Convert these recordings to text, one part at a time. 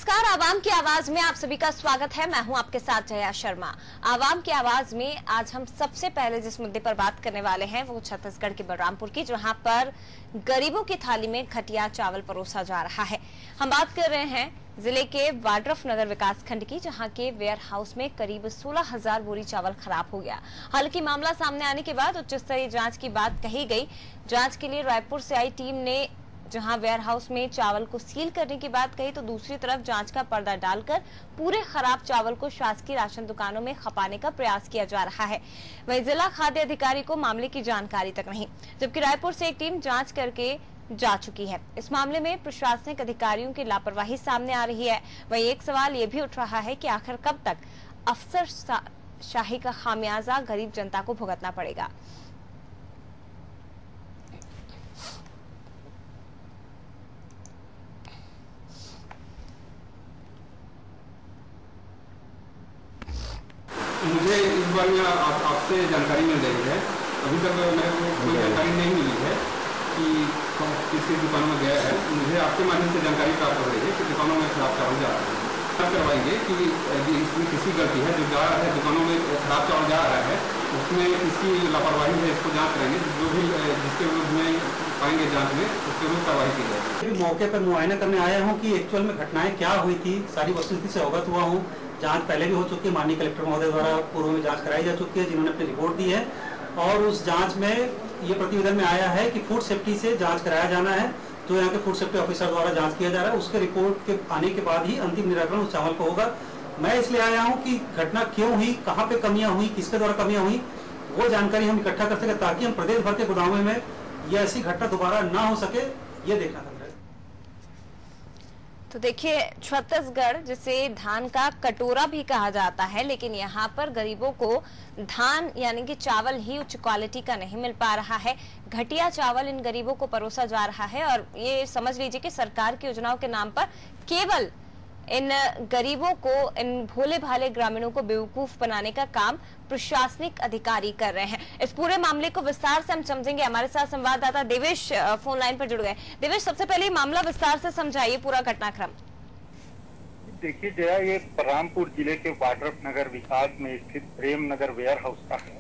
नमस्कार, आवाम की आवाज में आप सभी का स्वागत है। मैं हूं आपके साथ जया शर्मा। आवाम की आवाज में आज हम सबसे पहले जिस मुद्दे पर बात करने वाले हैं वो छत्तीसगढ़ के बलरामपुर की, जहां पर गरीबों की थाली में घटिया चावल परोसा जा रहा है। हम बात कर रहे हैं जिले के वाड्रफ नगर विकास खंड की, जहां के वेयर हाउस में करीब 16,000 बोरी चावल खराब हो गया। हालांकि मामला सामने आने के बाद उच्च स्तरीय जांच की बात कही गई। जांच के लिए रायपुर से आई टीम ने जहां वेयर हाउस में चावल को सील करने की बात कही, तो दूसरी तरफ जांच का पर्दा डालकर पूरे खराब चावल को शासकीय राशन दुकानों में खपाने का प्रयास किया जा रहा है। वहीं जिला खाद्य अधिकारी को मामले की जानकारी तक नहीं, जबकि रायपुर से एक टीम जांच करके जा चुकी है। इस मामले में प्रशासनिक अधिकारियों की लापरवाही सामने आ रही है। वहीं एक सवाल ये भी उठ रहा है कि आखिर कब तक अफसरशाही का खामियाजा गरीब जनता को भुगतना पड़ेगा। मुझे इस बारे में आपसे जानकारी मिल रही है। अभी तक मेरे को कोई जानकारी नहीं मिली है कि किसी दुकान में गया है। मुझे आपके माध्यम से जानकारी प्राप्त हो रही है कि दुकानों में खराब चावल जा रहा है। करवाएंगे कि इसमें किसी गलती है, जो जा रहा है दुकानों में खराब चावल जा रहा है, उसमें किसी लापरवाही है, इसको जाँच करेंगे। जो भी जिसके विरुद्ध में पाएंगे जाँच में, उसके विरुद्ध कार्रवाई की जाएगी। मौके पर मुआयना करने आया हूँ कि एक्चुअल में घटनाएं क्या हुई थी, सारी वस्तुस्थिति से अवगत हुआ हूँ। जांच पहले भी हो चुकी है, माननीय कलेक्टर महोदय द्वारा पूर्व में जांच कराई जा चुकी है, जिन्होंने अपनी रिपोर्ट दी है। और उस जांच में ये प्रतिवेदन में आया है कि फूड सेफ्टी से जांच कराया जाना है, जो यहाँ के फूड सेफ्टी ऑफिसर द्वारा जांच किया जा रहा है। उसके रिपोर्ट के आने के बाद ही अंतिम निराकरण उस चावल को होगा। मैं इसलिए आया हूँ कि घटना क्यों हुई, कहाँ पे कमियां हुई, किसके द्वारा कमियां हुई, वो जानकारी हम इकट्ठा कर सके, ताकि हम प्रदेश भर के गोदामों में ये ऐसी घटना दोबारा ना हो सके, ये देखना था। तो देखिए, छत्तीसगढ़ जिसे धान का कटोरा भी कहा जाता है, लेकिन यहाँ पर गरीबों को धान यानी कि चावल ही उच्च क्वालिटी का नहीं मिल पा रहा है। घटिया चावल इन गरीबों को परोसा जा रहा है। और ये समझ लीजिए कि सरकार की योजनाओं के नाम पर केवल इन गरीबों को, इन भोले भाले ग्रामीणों को बेवकूफ बनाने का काम प्रशासनिक अधिकारी कर रहे हैं। इस पूरे मामले को विस्तार से हम समझेंगे। हमारे साथ संवाददाता देवेश फोन लाइन पर जुड़ गए। देवेश, सबसे पहले मामला विस्तार से समझाइए, पूरा घटनाक्रम। देखिए जया, ये बलरामपुर जिले के वाड्रफ नगर विकास में स्थित प्रेम नगर वेयर हाउस का है।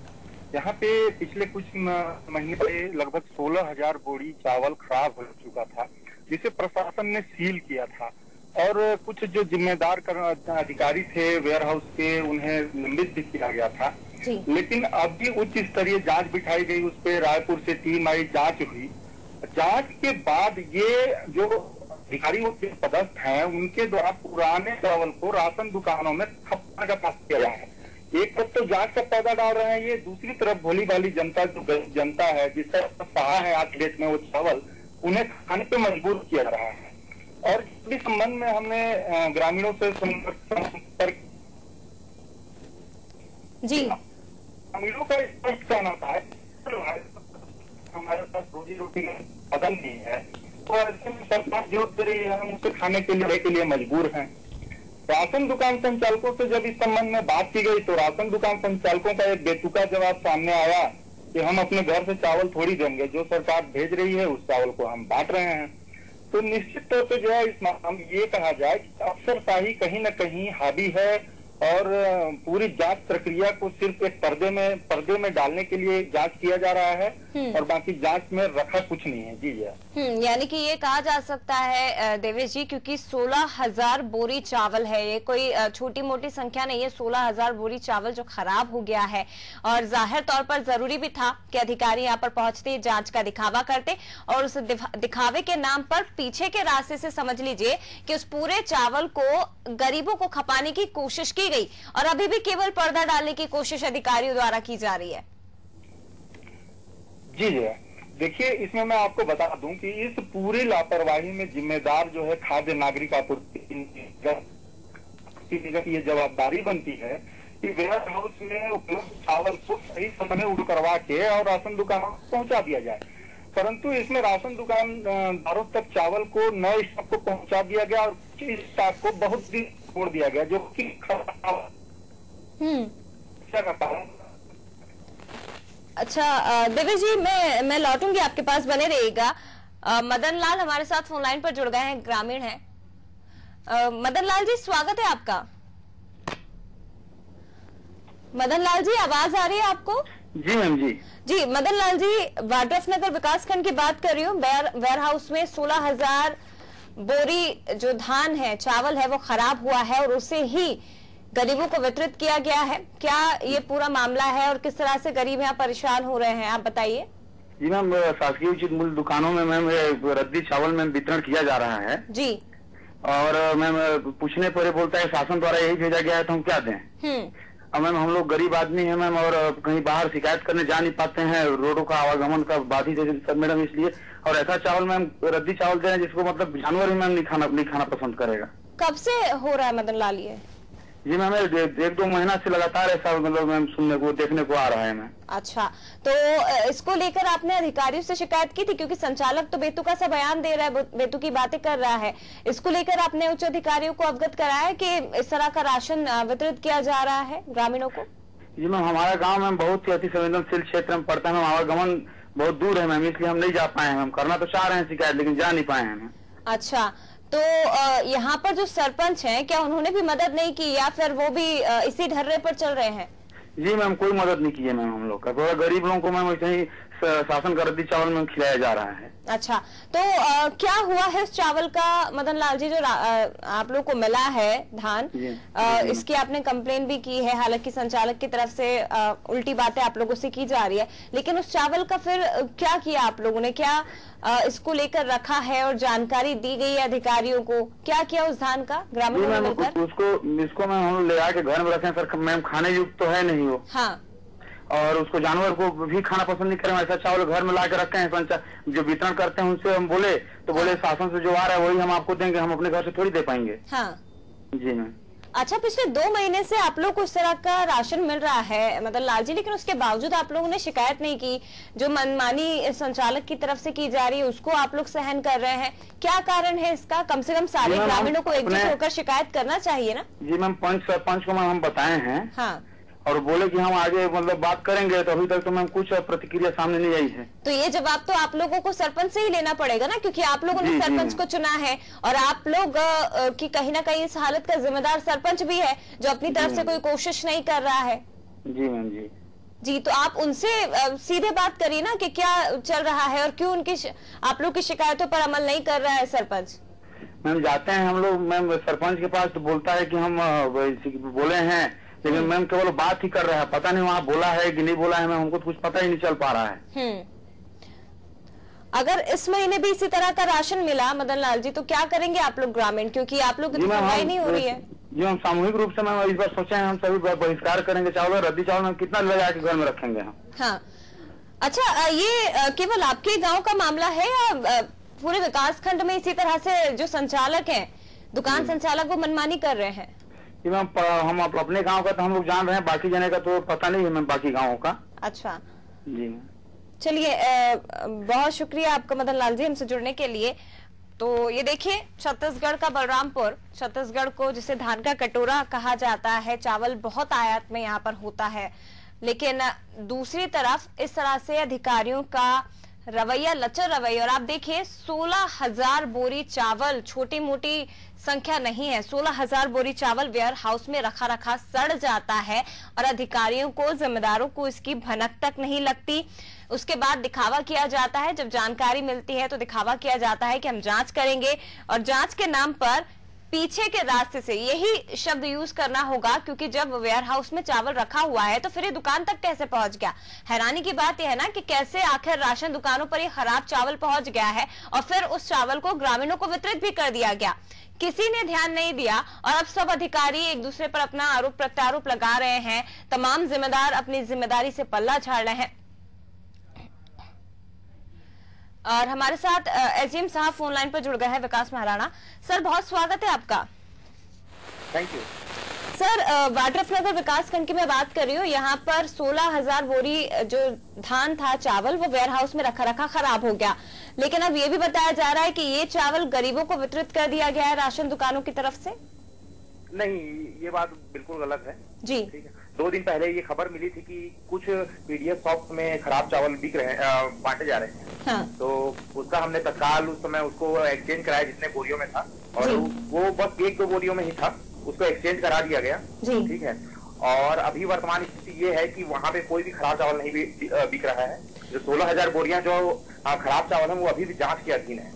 यहाँ पे पिछले कुछ महीने से लगभग 16,000 बोरी चावल खराब हो चुका था, जिसे प्रशासन ने सील किया था। और कुछ जो जिम्मेदार अधिकारी थे वेयर हाउस के, उन्हें निलंबित भी किया गया था। लेकिन अभी उच्च स्तरीय जांच बिठाई गई, उस पर रायपुर से टीम आई, जांच हुई। जांच के बाद ये जो अधिकारी पदस्थ हैं, उनके द्वारा पुराने चावल को राशन दुकानों में खपाने का प्रयास किया गया है। एक तरफ तो जांच का पर्दा डाल रहे हैं ये, दूसरी तरफ भोली भाली जनता, जो जनता है जिसका सहा है आज के डेट में वो चावल, उन्हें खाने पे मजबूर किया जा रहा है। और इस संबंध में हमने ग्रामीणों से संपर्क जी, ग्रामीणों का स्पष्ट कहना था हमारे पास रोजी रोटी का साधन नहीं है, तो ऐसे में सरकार जो दे रही है, हम उसे खाने के लिए मजबूर हैं। राशन दुकान संचालकों से जब इस संबंध में बात की गई, तो राशन दुकान संचालकों का एक बेतुका जवाब सामने आया कि हम अपने घर से चावल थोड़ी देंगे, जो सरकार भेज रही है उस चावल को हम बांट रहे हैं। तो निश्चित तौर पे जो है इस मामले में ये कहा जाए कि अफसरशाही कहीं न कहीं हावी है, और पूरी जांच प्रक्रिया को सिर्फ एक पर्दे में डालने के लिए जांच किया जा रहा है, और बाकी जांच में रखा कुछ नहीं है। जी यानी कि ये कहा जा सकता है देवेश जी, क्योंकि 16,000 बोरी चावल है, ये कोई छोटी मोटी संख्या नहीं है। 16,000 बोरी चावल जो खराब हो गया है, और जाहिर तौर पर जरूरी भी था कि अधिकारी यहाँ पर पहुंचते, जांच का दिखावा करते, और उस दिखावे के नाम पर पीछे के रास्ते से समझ लीजिए कि उस पूरे चावल को गरीबों को खपाने की कोशिश की गई, और अभी भी केवल पर्दा डालने की कोशिश अधिकारियों द्वारा की जा रही है। जी देखिए, इसमें मैं आपको बता दूं कि इस पूरी लापरवाही में जिम्मेदार जो है खाद्य नागरिक आपूर्ति निगम की ये जवाबदारी बनती है कि वेयर हाउस में उपलब्ध चावल को सही समय में उड़ करवा के और राशन दुकानों को पहुंचा दिया जाए। परंतु इसमें राशन दुकानदारों तक चावल को नए स्टॉक को पहुंचा दिया गया, और इस स्टॉक को बहुत दिन छोड़ दिया गया, जो कि क्या करता है। अच्छा देवेश जी, मैं लौटूंगी आपके पास, बने रहिएगा। मदन लाल हमारे साथ फोन लाइन पर जुड़ गए हैं, ग्रामीण हैं। मदन लाल जी, स्वागत है आपका। मदन लाल जी, आवाज आ रही है आपको? जी मैम जी मदन लाल जी, वाड्रफनगर विकासखंड की बात कर रही हूँ। वेयर हाउस में 16,000 बोरी जो धान है, चावल है, वो खराब हुआ है और उसे ही गरीबों को वितरित किया गया है। क्या ये पूरा मामला है और किस तरह से गरीब यहाँ परेशान हो रहे हैं, आप बताइए। जी मैम, शासकीय उचित मूल्य दुकानों में मैम रद्दी चावल में वितरण किया जा रहा है जी। और मैम पूछने पर बोलता है शासन द्वारा यही भेजा गया है, तो हम क्या दें। अब मैम हम लोग गरीब आदमी हैं मैम, और कहीं बाहर शिकायत करने जा नहीं पाते हैं, रोडों का आवागमन का बाधित है सब मैडम, इसलिए। और ऐसा चावल मैम, रद्दी चावल दे रहे हैं जिसको मतलब जानवर भी मैम नहीं खाना पसंद करेगा। कब से हो रहा है मदन लाल ये? जी मैम, 1-2 महीना से लगातार ऐसा मतलब मैम सुनने को देखने को आ रहा है मैम। अच्छा, तो इसको लेकर आपने अधिकारियों से शिकायत की थी? क्योंकि संचालक तो बेतुका सा बयान दे रहा है, बेतुकी बातें कर रहा है। इसको लेकर आपने उच्च अधिकारियों को अवगत कराया कि इस तरह का राशन वितरित किया जा रहा है ग्रामीणों को? जी मैम, हमारा गाँव मैम बहुत ही अति संवेदनशील क्षेत्र में पड़ता है मैम, आवागमन बहुत दूर है मैम, इसलिए हम नहीं जा पाए हैं मैम। करना तो चाह रहे हैं शिकायत, लेकिन जा नहीं पाए हैं मैम। अच्छा, तो यहाँ पर जो सरपंच हैं, क्या उन्होंने भी मदद नहीं की या फिर वो भी इसी ढर्रे पर चल रहे हैं? जी मैम, कोई मदद नहीं की है मैम हम लोग का। थोड़ा गरीब लोगों को मैम वैसे ही शासन का रद्दी चावल में खिलाया जा रहा है। अच्छा, तो क्या हुआ है इस चावल का मदन लाल जी, जो आप लोग को मिला है धान, इसकी आपने कंप्लेन भी की है, हालांकि संचालक की तरफ से उल्टी बातें आप लोगों से की जा रही है, लेकिन उस चावल का फिर क्या किया आप लोगों ने? क्या इसको लेकर रखा है और जानकारी दी गई है अधिकारियों को? क्या किया उस धान का ग्रामीणों ने मिलकर? इसको मैम हम ले आके घर में रखे सर मैम, खाने युक्त तो है नहीं वो। हाँ, और उसको जानवर को भी खाना पसंद नहीं करें, ऐसा चावल घर में ला के रखे हैं। जो वितरण करते हैं उनसे हम बोले तो बोले शासन से जो आ रहा है वही हम आपको देंगे, हम अपने घर से थोड़ी दे पाएंगे। हाँ जी मैम। अच्छा, पिछले 2 महीने से आप लोग को इस तरह का राशन मिल रहा है मदन लाल जी, लेकिन उसके बावजूद आप लोगों ने शिकायत नहीं की। जो मनमानी संचालक की तरफ से की जा रही है उसको आप लोग सहन कर रहे हैं, क्या कारण है इसका? कम से कम सारे ग्रामीणों को एकजुट होकर शिकायत करना चाहिए ना। जी मैम, सरपंच को मैम हम बताए हैं। हाँ, और बोले कि हम आगे मतलब बात करेंगे, तो अभी तक तो मैम कुछ प्रतिक्रिया सामने नहीं आई है। तो ये जवाब तो आप लोगों को सरपंच से ही लेना पड़ेगा ना, क्योंकि आप लोगों ने सरपंच को चुना है और आप लोग की कहीं ना कहीं इस हालत का जिम्मेदार सरपंच भी है, जो अपनी तरफ से कोई कोशिश नहीं कर रहा है। जी मैम जी, तो आप उनसे सीधे बात करिए ना कि क्या चल रहा है और क्यों उनकी आप लोग की शिकायतों पर अमल नहीं कर रहा है सरपंच। मैम जाते हैं हम लोग मैम सरपंच के पास, तो बोलता है कि हम बोले हैं, लेकिन मैम केवल बात ही कर रहा है, पता नहीं वहाँ बोला है कि नहीं बोला है मैम, हमको कुछ पता ही नहीं चल पा रहा है। अगर इस महीने भी इसी तरह का राशन मिला मदन लाल जी, तो क्या करेंगे आप लोग ग्रामीण? क्योंकि आप लोग की सुनवाई नहीं हो रही है। जी हम सामूहिक रूप से मैम इस बार सोचे हैं, हम सभी बहिष्कार करेंगे चावल, रद्दी चावल में कितना ले जाके घर में रखेंगे हम। हाँ, अच्छा, ये केवल आपके गाँव का मामला है या पूरे विकास खंड में इसी तरह से जो संचालक है, दुकान संचालक, वो मनमानी कर रहे हैं? जी मैम, हम अपने गांव का तो हम लोग जान रहे हैं, बाकी जने का तो पता नहीं है मैम, बाकी गांवों का। अच्छा जी, चलिए, बहुत शुक्रिया आपका मदन लाल जी हमसे जुड़ने के लिए। तो ये देखिए, छत्तीसगढ़ का बलरामपुर, छत्तीसगढ़ को जिसे धान का कटोरा कहा जाता है, चावल बहुत आयात में यहाँ पर होता है, लेकिन दूसरी तरफ इस तरह से अधिकारियों का रवैया, लचर रवैया। और आप देखिए, 16,000 बोरी चावल छोटी मोटी संख्या नहीं है। 16,000 बोरी चावल वेयर हाउस में रखा सड़ जाता है और अधिकारियों को, जिम्मेदारों को इसकी भनक तक नहीं लगती। उसके बाद दिखावा किया जाता है, जब जानकारी मिलती है तो दिखावा किया जाता है कि हम जांच करेंगे, और जांच के नाम पर पीछे के रास्ते से यही शब्द यूज करना होगा, क्योंकि जब वेयर हाउस में चावल रखा हुआ है तो फिर ये दुकान तक कैसे पहुंच गया? हैरानी की बात यह है ना कि कैसे आखिर राशन दुकानों पर ये खराब चावल पहुंच गया है और फिर उस चावल को ग्रामीणों को वितरित भी कर दिया गया। किसी ने ध्यान नहीं दिया और अब सब अधिकारी एक दूसरे पर अपना आरोप प्रत्यारोप लगा रहे हैं। तमाम जिम्मेदार अपनी जिम्मेदारी से पल्ला झाड़ रहे हैं। और हमारे साथ एसडीएम साहब फोन लाइन पर जुड़ गए हैं, विकास महाराणा। सर, बहुत स्वागत है आपका। Thank you sir. वाड्रफनगर विकास खंड की मैं बात कर रही हूँ। यहाँ पर 16,000 बोरी जो धान था, चावल, वो वेयर हाउस में रखा खराब हो गया, लेकिन अब ये भी बताया जा रहा है कि ये चावल गरीबों को वितरित कर दिया गया है राशन दुकानों की तरफ से। नहीं, ये बात बिल्कुल गलत है जी। ठीक है, 2 दिन पहले ये खबर मिली थी कि कुछ पीडीएस शॉप में खराब चावल बिक रहे हैं, बांटे जा रहे हैं। हाँ। तो उसका हमने तत्काल उस समय उसको एक्सचेंज कराया जितने बोरियों में था, और वो बस 1-2 बोरियों में ही था, उसको एक्सचेंज करा दिया गया। ठीक है, और अभी वर्तमान स्थिति ये है कि वहाँ पे कोई भी खराब चावल नहीं बिक रहा है। जो 16,000 बोरियां जो खराब चावल है वो अभी भी जांच के अधीन है,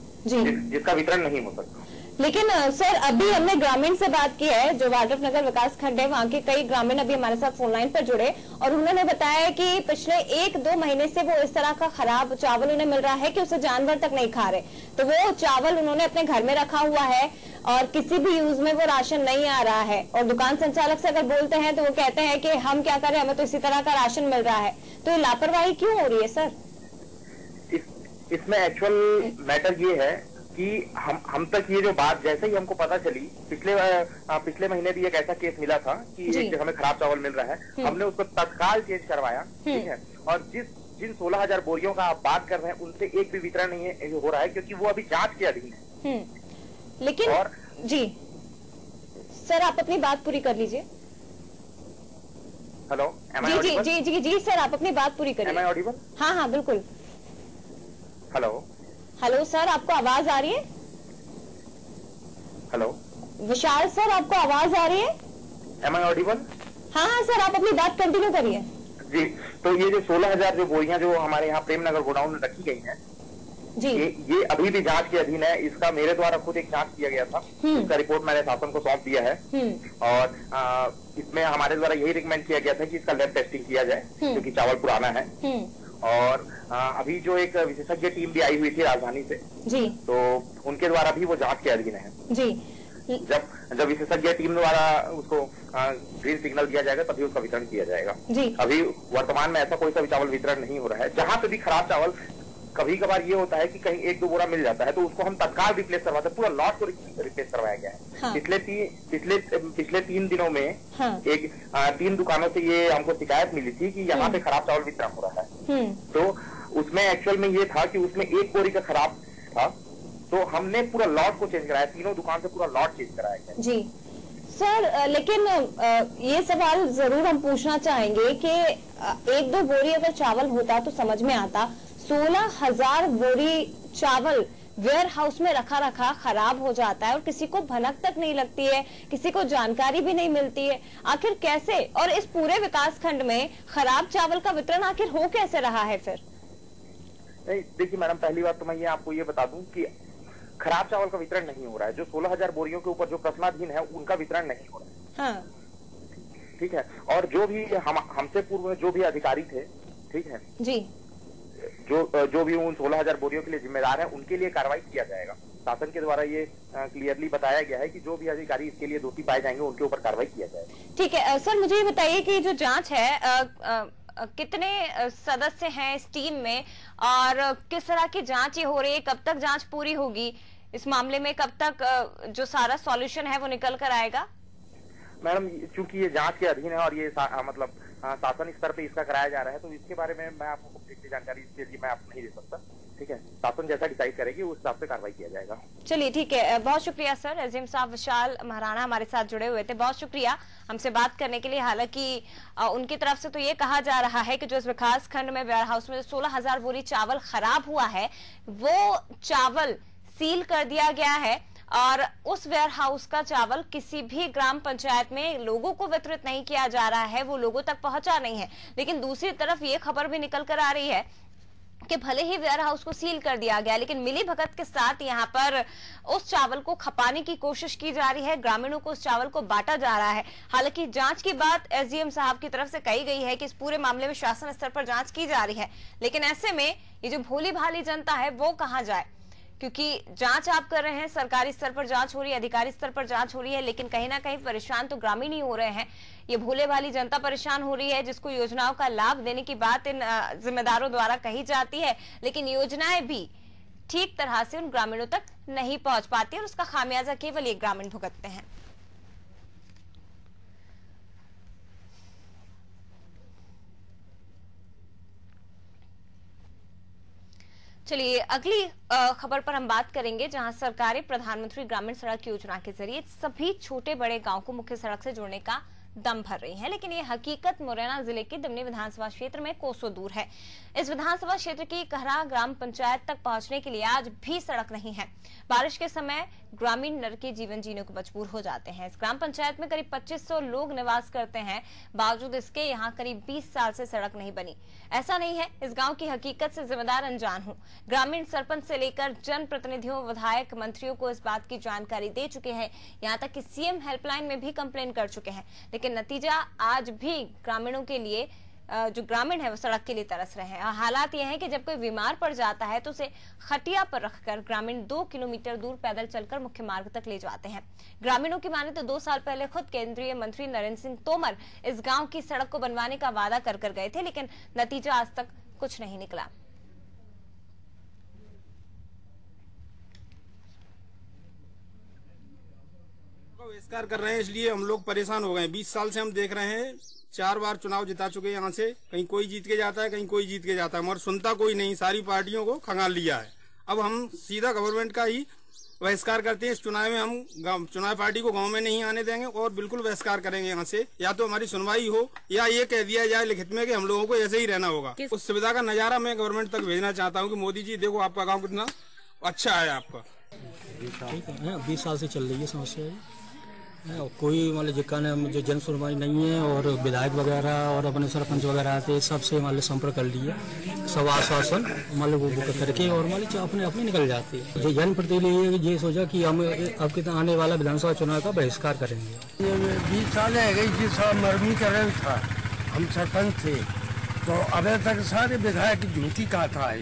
जिसका वितरण नहीं हो सकता। लेकिन सर अभी हमने ग्रामीण से बात की है, जो वाड्रफनगर विकास खंड है वहाँ के कई ग्रामीण अभी हमारे साथ फोन लाइन पर जुड़े और उन्होंने बताया कि पिछले 1-2 महीने से वो इस तरह का खराब चावल उन्हें मिल रहा है कि उसे जानवर तक नहीं खा रहे। तो वो चावल उन्होंने अपने घर में रखा हुआ है और किसी भी यूज में वो राशन नहीं आ रहा है, और दुकान संचालक से अगर बोलते हैं तो वो कहते हैं कि हम क्या करें, हमें तो इसी तरह का राशन मिल रहा है। तो ये लापरवाही क्यों हो रही है सर? इसमें एक्चुअल मैटर ये है कि हम तक ये जो बात जैसे ही हमको पता चली, पिछले महीने भी एक ऐसा केस मिला था कि एक हमें खराब चावल मिल रहा है, हमने उसको तत्काल चेंज करवाया। ठीक है, और जिन 16,000 बोरियों का आप बात कर रहे हैं उनसे एक भी वितरण नहीं हो रहा है, क्योंकि वो अभी जांच के अधीन है। लेकिन और जी सर आप अपनी बात पूरी कर लीजिए। हेलो, जी सर आप अपनी बात पूरी करिए। Am I audible? हाँ बिल्कुल। हेलो सर, आपको आवाज आ रही है? हेलो विशाल सर, आपको आवाज आ रही है? Am I audible? हाँ सर, आप अपनी बात कंटिन्यू करिए। जी, तो ये जो 16,000 जो बोरियां जो हमारे यहाँ प्रेमनगर गोडाउन में रखी गई हैं, जी ये अभी भी जांच के अधीन है। इसका मेरे द्वारा खुद एक जांच किया गया था, इसका रिपोर्ट मैंने शासन को सौंप दिया है और इसमें हमारे द्वारा यही रिकमेंड किया गया था कि इसका लैब टेस्टिंग किया जाए, क्योंकि चावल पुराना है। और अभी जो एक विशेषज्ञ टीम भी आई हुई थी राजधानी से, जी, तो उनके द्वारा भी वो जांच के अधीन है। जी, जब विशेषज्ञ टीम द्वारा उसको ग्रीन सिग्नल दिया जाएगा तभी उसका वितरण किया जाएगा। जी, अभी वर्तमान में ऐसा कोई सा भी चावल वितरण नहीं हो रहा है। जहां पे भी खराब चावल कभी कभार ये होता है कि कहीं 1-2 बोरा मिल जाता है तो उसको हम तत्काल रिप्लेस करवाते हैं, पूरा लॉट को रिप्लेस करवाया गया है। हाँ। पिछले 3 दिनों में हाँ। 3 दुकानों से ये हमको शिकायत मिली थी कि यहाँ पे खराब चावल वितरण हो रहा है। तो उसमें एक्चुअल में ये था कि उसमें 1 बोरी का खराब था, तो हमने पूरा लॉट को चेंज कराया, तीनों दुकान से पूरा लॉट चेंज कराया गया। जी सर, लेकिन ये सवाल जरूर हम पूछना चाहेंगे कि 1-2 बोरी अगर चावल होता तो समझ में आता, 16,000 बोरी चावल वेयर हाउस में रखा खराब हो जाता है और किसी को भनक तक नहीं लगती है, किसी को जानकारी भी नहीं मिलती है, आखिर कैसे? और इस पूरे विकास खंड में खराब चावल का वितरण आखिर हो कैसे रहा है फिर? नहीं, देखिए मैडम, पहली बात तो मैं ये आपको ये बता दूं कि खराब चावल का वितरण नहीं हो रहा है। जो 16,000 बोरियों के ऊपर जो प्रश्नाधीन है उनका वितरण नहीं हो रहा है। हाँ। ठीक है, और जो भी हमसे पूर्व में जो भी अधिकारी थे, ठीक है जी, जो भी उन 16,000 बोरियों के लिए जिम्मेदार है उनके लिए कार्रवाई किया जाएगा। शासन के द्वारा ये क्लियरली बताया गया है कि जो भी अधिकारी इसके लिए दोषी पाए जाएंगे उनके ऊपर कार्रवाई किया जाएगा। ठीक है सर, मुझे ये बताइए कि जो जांच है कितने सदस्य हैं इस टीम में और किस तरह की जांच ये हो रही है, कब तक जांच पूरी होगी इस मामले में, कब तक जो सारा सॉल्यूशन है वो निकल कर आएगा? मैडम, चूंकि ये जांच के अधीन है और ये मतलब शासन स्तर पे इसका कराया जा रहा है, तो इसके बारे में मैं आपको इतनी जानकारी इसके लिए मैं आपको नहीं दे सकता। ठीक है, शासन जैसा डिसाइड करेगी उस हिसाब से कार्रवाई किया जाएगा। चलिए ठीक है, बहुत शुक्रिया सर। एसडीएम साहब विशाल महाराणा हमारे साथ जुड़े हुए थे, बहुत शुक्रिया हमसे बात करने के लिए। हालांकि उनकी तरफ से तो ये कहा जा रहा है कि जो इस विकास खंड में वेयर हाउस में 16,000 बोरी चावल खराब हुआ है वो चावल सील कर दिया गया है और उस वेयर हाउस का चावल किसी भी ग्राम पंचायत में लोगों को वितरित नहीं किया जा रहा है, वो लोगों तक पहुंचा नहीं है। लेकिन दूसरी तरफ ये खबर भी निकल कर आ रही है कि भले ही वेयर हाउस को सील कर दिया गया, लेकिन मिली भगत के साथ यहाँ पर उस चावल को खपाने की कोशिश की जा रही है, ग्रामीणों को उस चावल को बांटा जा रहा है। हालांकि जांच की बात एसडीएम साहब की तरफ से कही गई है कि इस पूरे मामले में शासन स्तर पर जांच की जा रही है, लेकिन ऐसे में ये जो भोली भाली जनता है वो कहाँ जाए? क्योंकि जांच आप कर रहे हैं, सरकारी स्तर पर जांच हो रही है, अधिकारी स्तर पर जांच हो रही है, लेकिन कहीं ना कहीं परेशान तो ग्रामीण ही हो रहे हैं। ये भोले भाली जनता परेशान हो रही है जिसको योजनाओं का लाभ देने की बात इन जिम्मेदारों द्वारा कही जाती है, लेकिन योजनाएं भी ठीक तरह से उन ग्रामीणों तक नहीं पहुंच पाती और उसका खामियाजा केवल ये ग्रामीण भुगतते हैं। चलिए अगली खबर पर हम बात करेंगे, जहां सरकारें प्रधानमंत्री ग्रामीण सड़क योजना के जरिए सभी छोटे बड़े गांव को मुख्य सड़क से जोड़ने का दम भर रही हैं, लेकिन ये हकीकत मुरैना जिले के दिमनी विधानसभा क्षेत्र में कोसों दूर है। इस विधानसभा क्षेत्र की कहरा ग्राम पंचायत तक पहुंचने के लिए आज भी सड़क नहीं है। बारिश के समय ग्रामीण नरकी जीवन जीने को मजबूर हो जाते हैं। इस ग्राम पंचायत में करीब 2500 लोग निवास करते हैं, बावजूद इसके यहाँ करीब 20 साल से सड़क नहीं बनी। ऐसा नहीं है, इस गांव की हकीकत से जिम्मेदार अनजान हूँ। ग्रामीण सरपंच से लेकर जन प्रतिनिधियों, विधायक, मंत्रियों को इस बात की जानकारी दे चुके हैं, यहाँ तक कि सीएम हेल्पलाइन में भी कंप्लेन कर चुके हैं, लेकिन नतीजा आज भी ग्रामीणों के लिए, जो ग्रामीण है वो सड़क के लिए तरस रहे हैं। और हालात यह है कि जब कोई बीमार पड़ जाता है तो उसे खटिया पर रखकर ग्रामीण 2 किलोमीटर दूर पैदल चलकर मुख्य मार्ग तक ले जाते हैं। ग्रामीणों की माने तो 2 साल पहले खुद केंद्रीय मंत्री नरेंद्र सिंह तोमर इस गांव की सड़क को बनवाने का वादा कर गए थे, लेकिन नतीजा आज तक कुछ नहीं निकला। बहिष्कार कर रहे हैं, इसलिए हम लोग परेशान हो गए। 20 साल से हम देख रहे हैं, 4 बार चुनाव जिता चुके हैं यहाँ से। कहीं कोई जीत के जाता है, कहीं कोई जीत के जाता है, मगर सुनता कोई नहीं। सारी पार्टियों को खंगाल लिया है। अब हम सीधा गवर्नमेंट का ही बहिष्कार करते हैं। इस चुनाव में हम चुनाव पार्टी को गांव में नहीं आने देंगे और बिल्कुल बहिष्कार करेंगे यहाँ से। या तो हमारी सुनवाई हो या ये कह दिया जाए लिखित में कि हम लोगों को ऐसे ही रहना होगा। उस सुविधा का नजारा मैं गवर्नमेंट तक भेजना चाहता हूँ कि मोदी जी देखो आपका गाँव कितना अच्छा है आपका। 20 साल से चल रही है समस्या है। कोई मतलब जिक्का ने मुझे जन सुनवाई नहीं है, और विधायक वगैरह और अपने सरपंच वगैरह आते सबसे मतलब संपर्क कर लिया, सब आश्वासन मतलब वो बुक करके और मतलब अपने अपने निकल जाते हैं। जो जनप्रतिनिधि ये सोचा कि हम अब कितना आने वाला विधानसभा चुनाव का बहिष्कार करेंगे। 20 साल है गई जिस मरमी कर रहे था, हम सरपंच थे तो अभी तक सारे विधायक झूठी का था।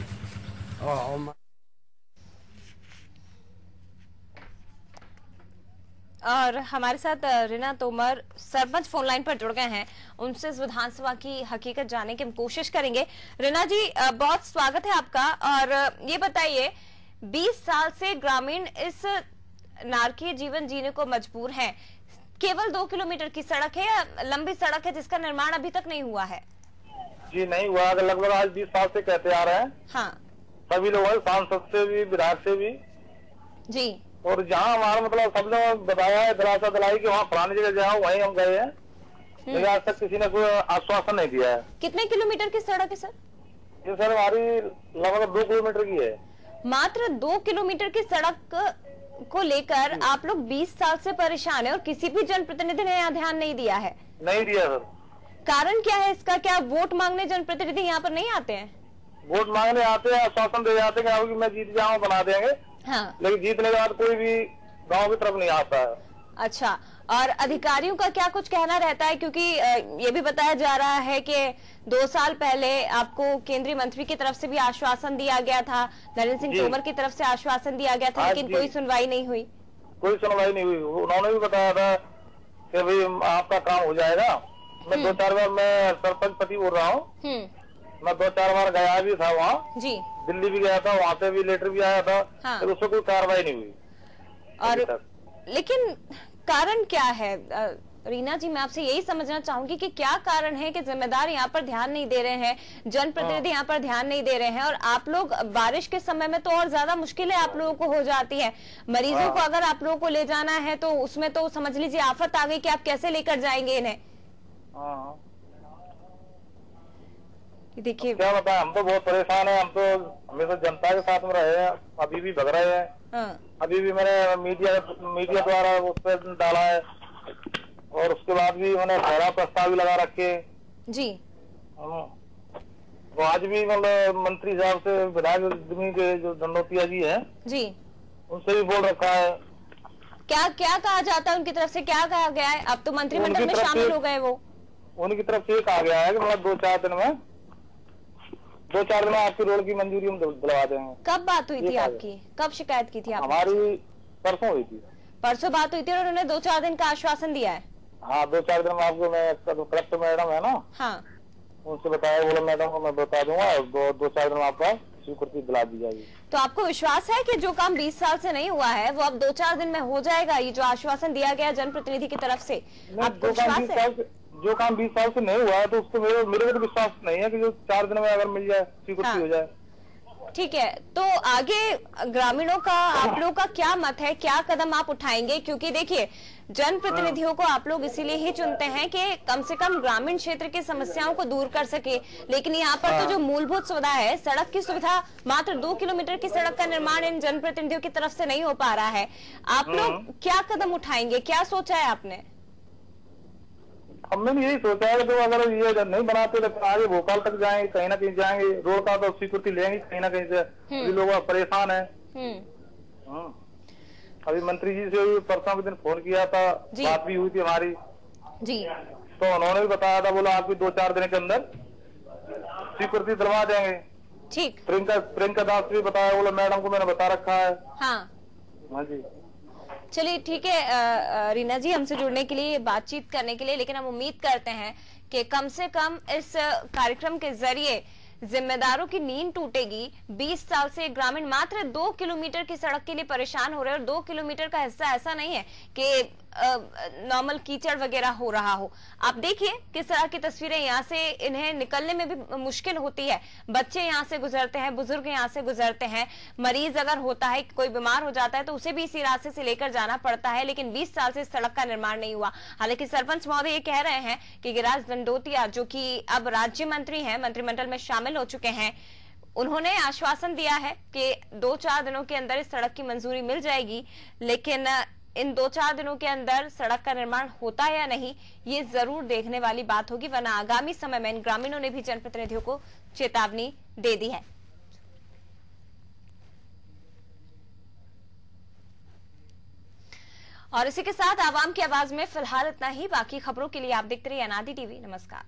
और हमारे साथ रीना तोमर सरपंच फोन लाइन पर जुड़ गए हैं, उनसे इस विधानसभा की हकीकत जानने की हम कोशिश करेंगे। रीना जी, बहुत स्वागत है आपका। और ये बताइए, 20 साल से ग्रामीण इस नारकीय जीवन जीने को मजबूर हैं। केवल 2 किलोमीटर की सड़क है या लंबी सड़क है जिसका निर्माण अभी तक नहीं हुआ है? जी नहीं हुआ, लगभग आज 20 साल से कहते आ रहे हैं। हाँ, सभी लोग, सांसद से भी, विधायक से भी जी। और जहाँ हमारा मतलब सब लोग बताया है, दिलासा दिलाई कि वहाँ पुरानी जगह जाओ, वहीं हम गए हैं, लेकिन आज तक किसी ने कोई आश्वासन नहीं दिया है। कितने किलोमीटर की सड़क है सर? ये सर हमारी लगभग 2 किलोमीटर की है। मात्र 2 किलोमीटर की सड़क को लेकर आप लोग 20 साल से परेशान है और किसी भी जनप्रतिनिधि ने यहाँ ध्यान नहीं दिया है? नहीं दिया सर। कारण क्या है इसका? क्या वोट मांगने जनप्रतिनिधि यहाँ पर नहीं आते हैं? वोट मांगने आते हैं, आश्वासन दे जाते हैं कि मैं जीत जाऊँ, बना देंगे। हाँ। लेकिन जीतने के बाद कोई भी गांव की तरफ नहीं आता है। अच्छा, और अधिकारियों का क्या कुछ कहना रहता है? क्योंकि ये भी बताया जा रहा है कि 2 साल पहले आपको केंद्रीय मंत्री की तरफ से भी आश्वासन दिया गया था, नरेंद्र सिंह तोमर की तरफ से आश्वासन दिया गया था, लेकिन कोई सुनवाई नहीं हुई। कोई सुनवाई नहीं हुई। उन्होंने भी बताया था कि भाई आपका काम हो जाएगा। मैं 2-4 बार, मैं सरपंच पति बोल रहा हूँ, मैं 2-4 बार गया भी था वहाँ जी, दिल्ली भी गया था, वहाँ से भी लेटर भी आया था। हाँ। तो उससे कोई कार्रवाई नहीं हुई। और लेकिन कारण क्या है रीना जी? मैं आपसे यही समझना चाहूंगी कि क्या कारण है कि जिम्मेदार यहाँ पर ध्यान नहीं दे रहे हैं, जनप्रतिनिधि यहाँ पर ध्यान नहीं दे रहे हैं, और आप लोग बारिश के समय में तो और ज्यादा मुश्किलें आप लोगों को हो जाती है। मरीजों को अगर आप लोगों को ले जाना है तो उसमें तो समझ लीजिए आफत आ गई कि आप कैसे लेकर जाएंगे इन्हें। देखिए क्या बताएं, हम तो बहुत परेशान हैं। हम तो हमेशा जनता के साथ में रहे हैं, अभी भी भग रहे हैं। अभी भी मैंने मीडिया द्वारा उस पर डाला है, और उसके बाद भी मैंने ठहरा प्रस्ताव भी लगा रखे जी। तो आज भी मतलब मंत्री साहब से, विधायक के जो दंडोतिया जी हैं जी, उनसे भी बोल रखा है। क्या क्या कहा जाता है उनकी तरफ से? क्या कहा गया है? अब तो मंत्रिमंडल में शामिल हो गए वो। उनकी तरफ से कहा गया है कि मतलब 2-4 दिन में 2-4 दिन में आपकी रोड की मंजूरी हम दिलवा देंगे। कब बात हुई थी आपकी? कब शिकायत की थी आपने? हमारी परसों हुई थी। परसों बात हुई थी और उन्होंने 2-4 दिन का आश्वासन दिया है। हाँ, 2-4 दिन में आपको, मैं कलेक्टर मैडम है ना, हाँ, उनसे बताया, बोला मैडम को मैं बता दूंगा, 2-4 दिन में आपका स्वीकृति दिला दी जाएगी। तो आपको विश्वास है कि जो काम 20 साल से नहीं हुआ है वो अब 2-4 दिन में हो जाएगा? ये जो आश्वासन दिया गया जनप्रतिनिधि की तरफ से, आपको विश्वास है? जो काम 20 साल से नहीं हुआ है तो उसको मेरे को तो विश्वास नहीं है कि जो 4 दिन में अगर मिल जाए, स्वीकृति हो जाए। ठीक है, तो आगे ग्रामीणों का, आप लोगों का क्या मत है? क्या कदम आप उठाएंगे? क्योंकि देखिए, जनप्रतिनिधियों को आप लोग इसीलिए ही चुनते हैं कि कम से कम ग्रामीण क्षेत्र की समस्याओं को दूर कर सके, लेकिन यहाँ पर तो जो मूलभूत सुविधा है, सड़क की सुविधा, मात्र 2 किलोमीटर की सड़क का निर्माण इन जनप्रतिनिधियों की तरफ से नहीं हो पा रहा है। आप लोग क्या कदम उठाएंगे, क्या सोचा है आपने? हमने भी यही सोचा है कि अगर ये नहीं बनाते तो आगे भोपाल तक जाएंगे, कहीं ना कहीं जाएंगे, रोड का तो स्वीकृति लेंगे कहीं ना कहीं से। अभी लोग परेशान है। अभी मंत्री जी से परसों के दिन फोन किया था, बात भी हुई थी हमारी जी, तो उन्होंने भी बताया था, बोला आपकी 2-4 दिन के अंदर स्वीकृति दिलवा देंगे। ठीक। प्रियंका दास भी बताया, बोला मैडम को मैंने बता रखा है। हाँ जी, चलिए ठीक है रीना जी, हमसे जुड़ने के लिए, बातचीत करने के लिए, लेकिन हम उम्मीद करते हैं कि कम से कम इस कार्यक्रम के जरिए जिम्मेदारों की नींद टूटेगी। 20 साल से ग्रामीण मात्र 2 किलोमीटर की सड़क के लिए परेशान हो रहे हैं, और 2 किलोमीटर का हिस्सा ऐसा नहीं है कि नॉर्मल कीचड़ वगैरह हो रहा हो। आप देखिए किस तरह की तस्वीरें, यहाँ से इन्हें निकलने में भी मुश्किल होती है। बच्चे यहाँ से गुजरते हैं, बुजुर्ग यहाँ से गुजरते हैं, मरीज अगर होता है, कोई बीमार हो जाता है तो उसे भी इसी रास्ते से लेकर जाना पड़ता है। लेकिन 20 साल से सड़क का निर्माण नहीं हुआ। हालांकि सरपंच महोदय ये कह रहे हैं कि गिरिराज दंडोतिया, जो कि अब राज्य मंत्री हैं, मंत्रिमंडल में शामिल हो चुके हैं, उन्होंने आश्वासन दिया है कि 2-4 दिनों के अंदर इस सड़क की मंजूरी मिल जाएगी। लेकिन इन 2-4 दिनों के अंदर सड़क का निर्माण होता है या नहीं, ये जरूर देखने वाली बात होगी, वरना आगामी समय में इन ग्रामीणों ने भी जनप्रतिनिधियों को चेतावनी दे दी है। और इसी के साथ आवाम की आवाज में फिलहाल इतना ही। बाकी खबरों के लिए आप देखते रहिए अनादि टीवी। नमस्कार।